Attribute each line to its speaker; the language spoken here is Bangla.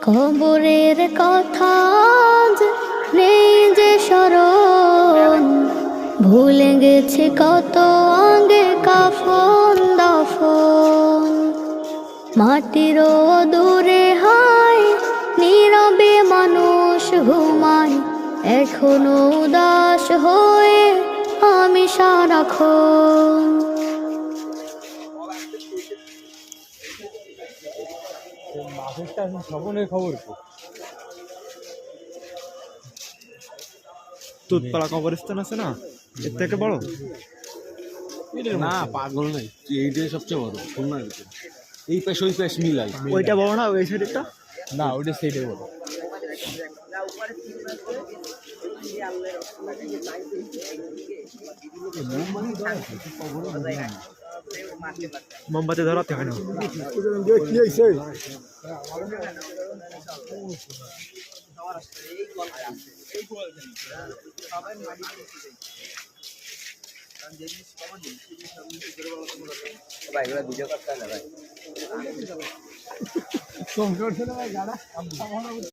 Speaker 1: খবরের কথা আজ নেই যে স্মরণ, ভুলে গেছে কত আগে কাফন দাফন। মাটিরও দূরে হায় নীরবে মানুষ ঘুমায়, এখনো উদাস হয়ে আমি সারাক্ষণ।
Speaker 2: তুতপাড়া কবরস্থান আছে না, এর থেকে বড়
Speaker 3: না পাগল নাই, এইটাই সবচেয়ে বড় খুলনার ভিতরে। এই পাশ ওই পাশ মিলাই,
Speaker 2: ওইটা বড় না, ওই সাইডেরটা
Speaker 3: না ওইটা সেইটাই বড়।
Speaker 2: মোমবাতি ধরাতে হয় না।
Speaker 4: ভাই এগুলো ভিডিও করতে হয় না ভাই।